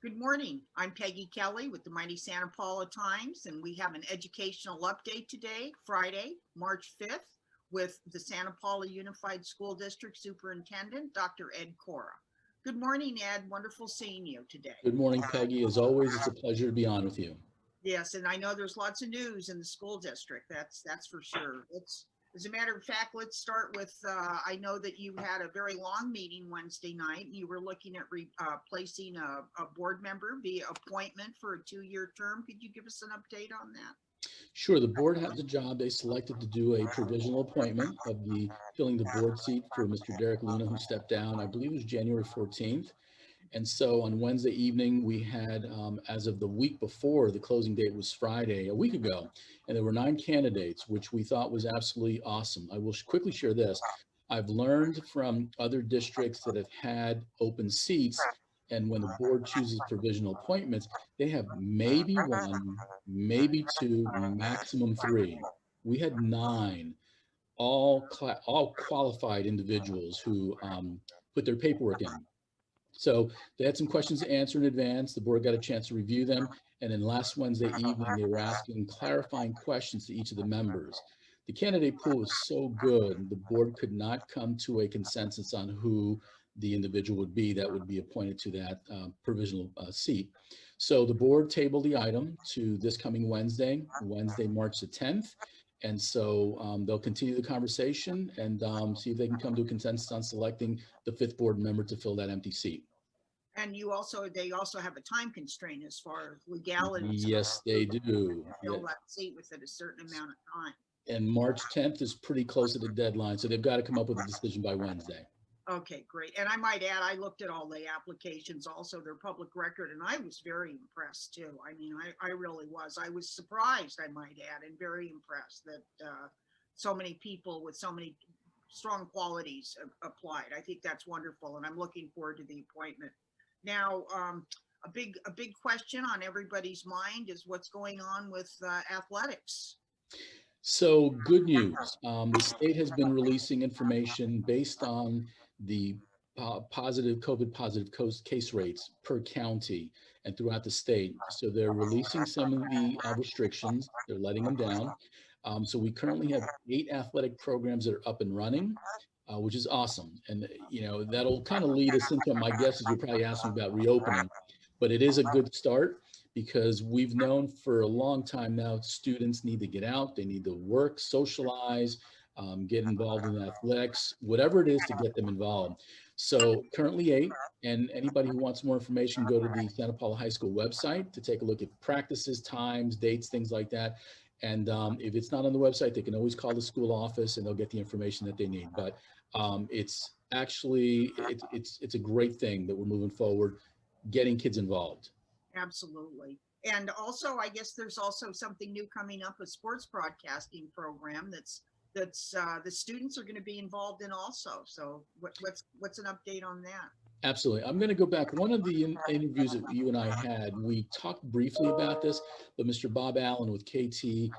Good morning. I'm Peggy Kelly with the Mighty Santa Paula Times, and we have an educational update today, Friday, March 5th, with the Santa Paula Unified School District Superintendent, Dr. Ed Cora. Good morning, Ed. Wonderful seeing you today. Good morning, Peggy. As always, it's a pleasure to be on with you. Yes, and I know there's lots of news in the school district. That's for sure. As a matter of fact, let's start with, I know that you had a very long meeting Wednesday night. And you were looking at replacing a board member via appointment for a 2-year term. Could you give us an update on that? Sure, the board has a job. They selected to do a provisional appointment of filling the board seat for Mr. Derek Luna, who stepped down, I believe it was January 14th. And so on Wednesday evening, we had, as of the week before, the closing date was Friday, a week ago, and there were 9 candidates, which we thought was absolutely awesome. I will quickly share this. I've learned from other districts that have had open seats, and when the board chooses provisional appointments, they have maybe 1, maybe 2, maximum 3. We had 9, all qualified individuals who put their paperwork in. So they had some questions to answer in advance. The board got a chance to review them. And then last Wednesday evening, they were asking clarifying questions to each of the members. The candidate pool was so good, the board could not come to a consensus on who the individual would be that would be appointed to that provisional seat. So the board tabled the item to this coming Wednesday, March the 10th. And so they'll continue the conversation and see if they can come to a consensus on selecting the 5th board member to fill that empty seat. And they also have a time constraint as far as legality. Yes, they do. Fill that seat within a certain amount of time. And March 10th is pretty close to the deadline, so they've got to come up with a decision by Wednesday. Okay, great. And I might add, I looked at all the applications, also their public record, and I was very impressed too. I mean, I really was. I was surprised, I might add, and very impressed that so many people with so many strong qualities applied. I think that's wonderful, and I'm looking forward to the appointment. Now, a big question on everybody's mind is what's going on with athletics. So good news. The state has been releasing information based on the COVID positive case rates per county and throughout the state. So they're releasing some of the restrictions. They're letting them down. So we currently have 8 athletic programs that are up and running, which is awesome. And, you know, that'll kind of lead us into, my guess is you're probably asking about reopening, but it is a good start because we've known for a long time now, students need to get out, they need to work, socialize, get involved in athletics, whatever it is to get them involved. So currently 8, and anybody who wants more information, go to the Santa Paula High School website to take a look at practices, times, dates, things like that. And if it's not on the website, they can always call the school office and they'll get the information that they need. But it's actually, it's a great thing that we're moving forward, getting kids involved. Absolutely. And also, I guess there's also something new coming up, a sports broadcasting program that's the students are going to be involved in also. So what's an update on that? Absolutely. I'm going to go back. One of the interviews that you and I had, we talked briefly about this, but Mr. Bob Allen with KADTV,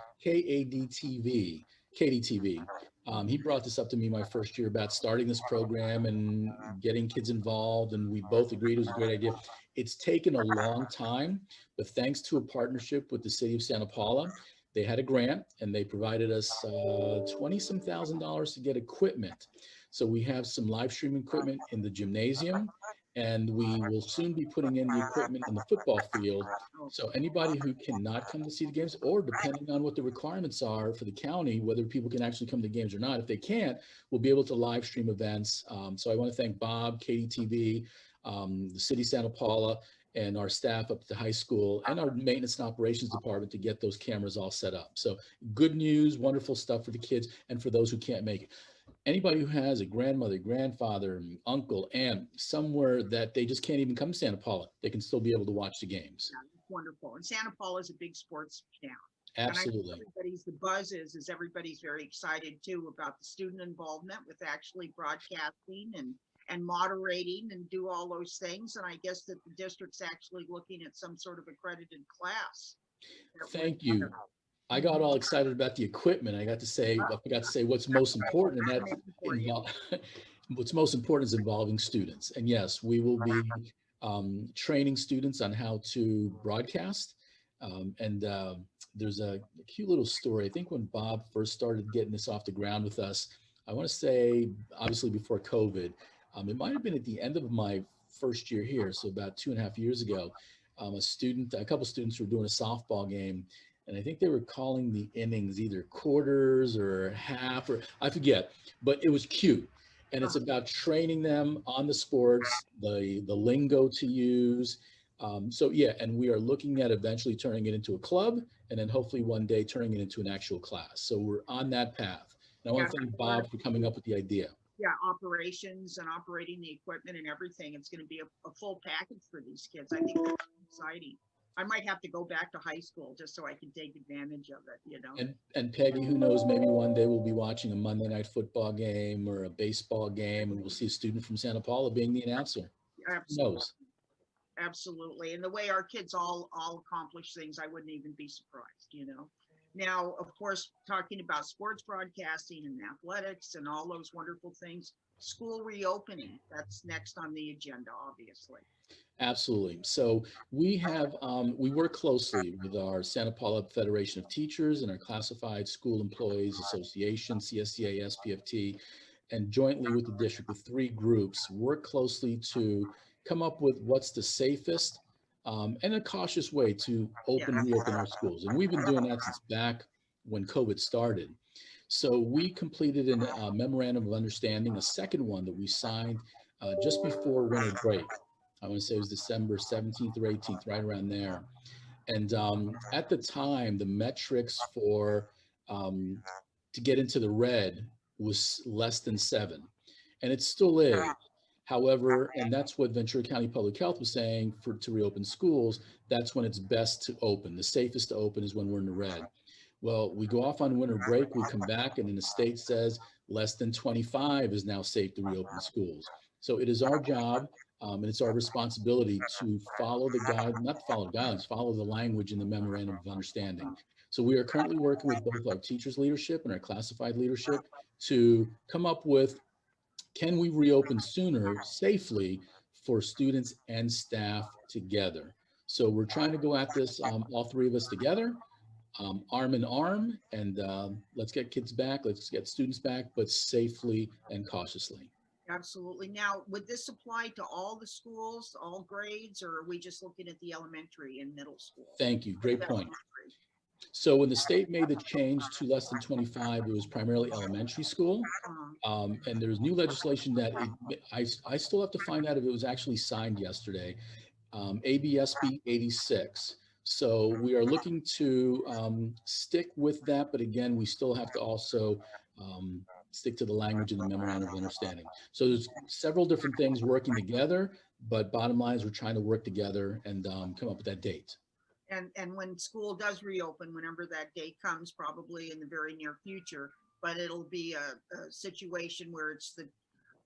he brought this up to me my first year about starting this program and getting kids involved, and we both agreed it was a great idea. It's taken a long time, but thanks to a partnership with the city of Santa Paula, they had a grant and they provided us $20-some thousand to get equipment. So we have some live streaming equipment in the gymnasium, and we will soon be putting in the equipment in the football field. So anybody who cannot come to see the games, or depending on what the requirements are for the county, whether people can actually come to games or not, if they can't, we'll be able to live stream events. So I want to thank Bob, KDTV, the city of Santa Paula, and our staff up at the high school and our maintenance and operations department to get those cameras all set up. So good news, wonderful stuff for the kids and for those who can't make it. Anybody who has a grandmother, grandfather, uncle, aunt, somewhere that they just can't even come to Santa Paula, they can still be able to watch the games. Yeah, wonderful. And Santa Paula is a big sports town. Absolutely. And the buzz is everybody's very excited too about the student involvement with actually broadcasting and moderating and do all those things. And I guess that the district's actually looking at some sort of accredited class. Thank you. I got all excited about the equipment. I forgot to say what's most important, and that's what's most important is involving students. And yes, we will be training students on how to broadcast. And there's a cute little story. I think when Bob first started getting this off the ground with us, I want to say, obviously before COVID, it might have been at the end of my first year here, so about 2.5 years ago, a couple students were doing a softball game, and I think they were calling the innings either quarters or half, or I forget, but it was cute. And it's about training them on the sports, the lingo to use. So yeah, and we are looking at eventually turning it into a club, and then hopefully one day turning it into an actual class. So we're on that path. And I want Yeah, to thank Bob for coming up with the idea. yeah, operations and operating the equipment and everything. It's going to be a full package for these kids. I think that's exciting. I might have to go back to high school just so I can take advantage of it, you know. And Peggy, who knows, maybe one day we'll be watching a Monday night football game or a baseball game, and we'll see a student from Santa Paula being the announcer. Who Absolutely. knows? Absolutely. And the way our kids all accomplish things, I wouldn't even be surprised, you know. Now, of course, talking about sports broadcasting and athletics and all those wonderful things, school reopening, that's next on the agenda, obviously. Absolutely. So we work closely with our Santa Paula Federation of Teachers and our Classified School Employees Association, CSCA, SPFT, and jointly with the district, the three groups work closely to come up with what's the safest and a cautious way to reopen our schools. And we've been doing that since back when COVID started. So we completed a memorandum of understanding, a second one that we signed just before winter break. I want to say it was December 17th or 18th, right around there. And at the time, the metrics for to get into the red was less than 7, and it still is. However, and that's what Ventura County Public Health was saying to reopen schools, that's when it's best to open. The safest to open is when we're in the red. Well, we go off on winter break, we come back, and then the state says less than 25 is now safe to reopen schools. So it is our job and it's our responsibility to follow the guide, not follow the guidelines, follow the language in the memorandum of understanding. So we are currently working with both our teachers leadership and our classified leadership to come up with, can we reopen sooner safely for students and staff together? So we're trying to go at this, all three of us together, arm in arm, and let's get kids back, let's get students back, but safely and cautiously. Absolutely. Now, would this apply to all the schools, all grades, or are we just looking at the elementary and middle school? Thank you. Great point. So when the state made the change to less than 25, it was primarily elementary school. And there's new legislation that I still have to find out if it was actually signed yesterday, ABSB 86. So we are looking to stick with that, but again, we still have to also stick to the language in the memorandum of understanding. So there's several different things working together, but bottom line is we're trying to work together and come up with that date. And when school does reopen, whenever that date comes, probably in the very near future, but it'll be a situation where it's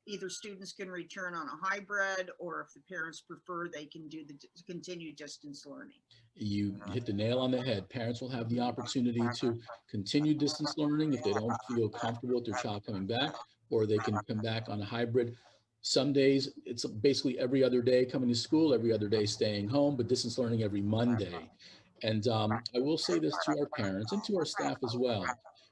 either students can return on a hybrid, or if the parents prefer, they can do the continued distance learning. You hit the nail on the head. Parents will have the opportunity to continue distance learning if they don't feel comfortable with their child coming back, or they can come back on a hybrid. Some days it's basically every other day coming to school, every other day staying home, but distance learning every Monday. And I will say this to our parents and to our staff as well.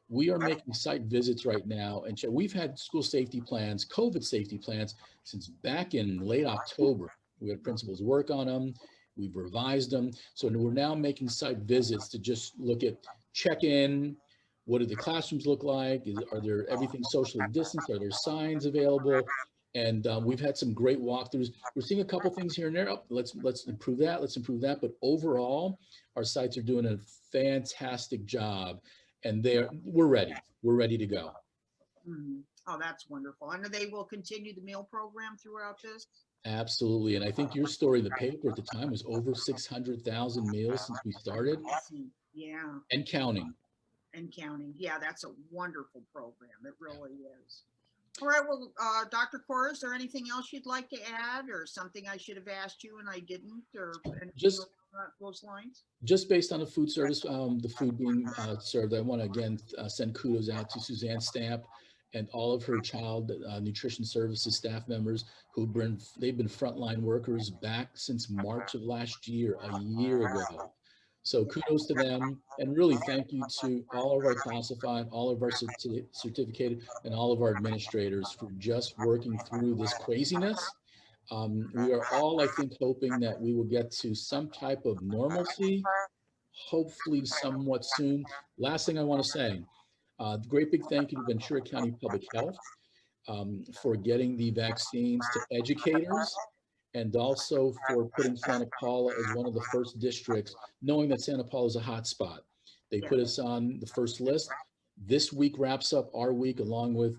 We are making site visits right now, and we've had school safety plans, COVID safety plans, since back in late October. We had principals work on them. We've revised them. So we're now making site visits to just look at, check in. What do the classrooms look like? Are there everything socially distanced? Are there signs available? And we've had some great walkthroughs. We're seeing a couple things here and there. Oh, let's improve that. Let's improve that. But overall, our sites are doing a fantastic job, and we're ready. We're ready to go. Mm-hmm. Oh, that's wonderful. And they will continue the meal program throughout this? Absolutely. And I think your story in the paper at the time was over 600,000 meals since we started. Yeah. And counting. And counting. Yeah, that's a wonderful program. It really is. All right. Well, Dr. Cora, is there anything else you'd like to add, or something I should have asked you and I didn't, or just those lines? Just based on the food service, the food being served, I want to again send kudos out to Suzanne Stamp and all of her child nutrition services staff members they've been frontline workers back since March of last year, a year ago. So kudos to them, and really thank you to all of our classified, all of our certificated, and all of our administrators for just working through this craziness. We are all, I think, hoping that we will get to some type of normalcy, hopefully somewhat soon. Last thing I want to say, great big thank you to Ventura County Public Health for getting the vaccines to educators, and also for putting Santa Paula as one of the first districts, knowing that Santa Paula is a hot spot. They put us on the first list. This week wraps up our week, along with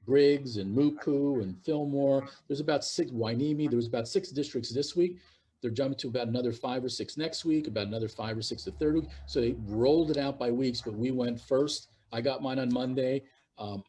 Briggs and Mupu and Fillmore. There's about 6, Wainimi, there was about 6 districts this week. They're jumping to about another 5 or 6 next week, about another 5 or 6 the third week. So they rolled it out by weeks, but we went first. I got mine on Monday.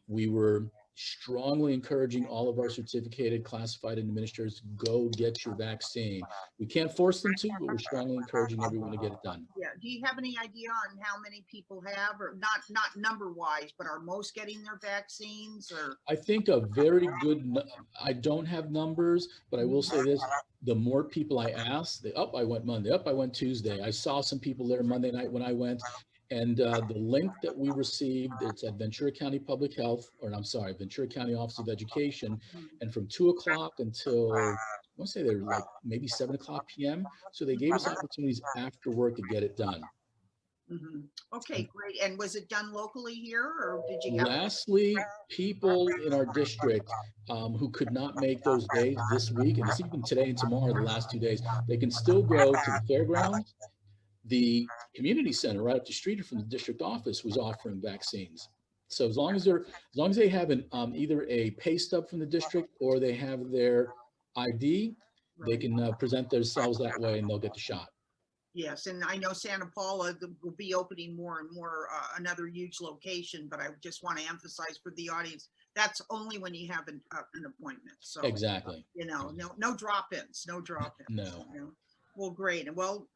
We were strongly encouraging all of our certificated, classified administrators to go get your vaccine. We can't force them to, but we're strongly encouraging everyone to get it done. Yeah. Do you have any idea on how many people have, or not number wise, but are most getting their vaccines? Or I think a very good, I don't have numbers, but I will say this, the more people I ask, I went Monday, I went Tuesday. I saw some people there Monday night when I went. And the link that we received, it's at Ventura County Public Health, or I'm sorry, Ventura County Office of Education. And from 2 o'clock until, I want to say they're like maybe 7 o'clock p.m. So they gave us opportunities after work to get it done. Okay, great. And was it done locally here, or did you have? Lastly, people in our district who could not make those days this week, and it's even today and tomorrow, the last 2 days, they can still go to the fairgrounds. The community center right up the street from the district office was offering vaccines. So as long as they have either a pay stub from the district or they have their ID, they can present themselves that way and they'll get the shot. Yes, and I know Santa Paula will be opening more and more, another huge location, but I just want to emphasize for the audience, that's only when you have an appointment. So exactly, no drop-ins, no drop-ins. No. Well, great. And well,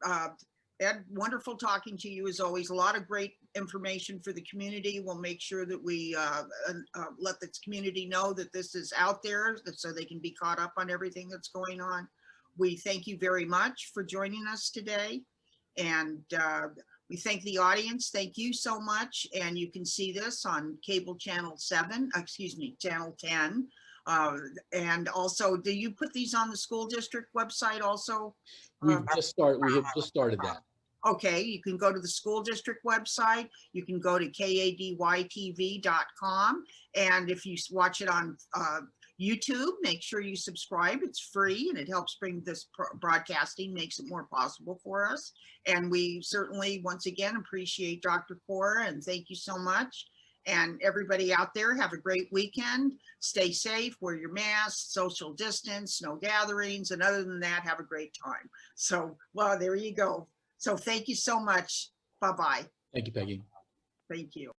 Ed, wonderful talking to you as always. A lot of great information for the community. We'll make sure that we let the community know that this is out there so they can be caught up on everything that's going on. We thank you very much for joining us today. And we thank the audience. Thank you so much. And you can see this on cable channel 7, channel 10. And also, do you put these on the school district website also? We have just started that. Okay, you can go to the school district website. You can go to kadytv.com. And if you watch it on YouTube, make sure you subscribe. It's free and it helps bring this broadcasting, makes it more possible for us. And we certainly, once again, appreciate Dr. Cora, and thank you so much. And everybody out there, have a great weekend. Stay safe, wear your mask, social distance, no gatherings. And other than that, have a great time. So, well, there you go. So thank you so much. Bye-bye. Thank you, Peggy. Thank you.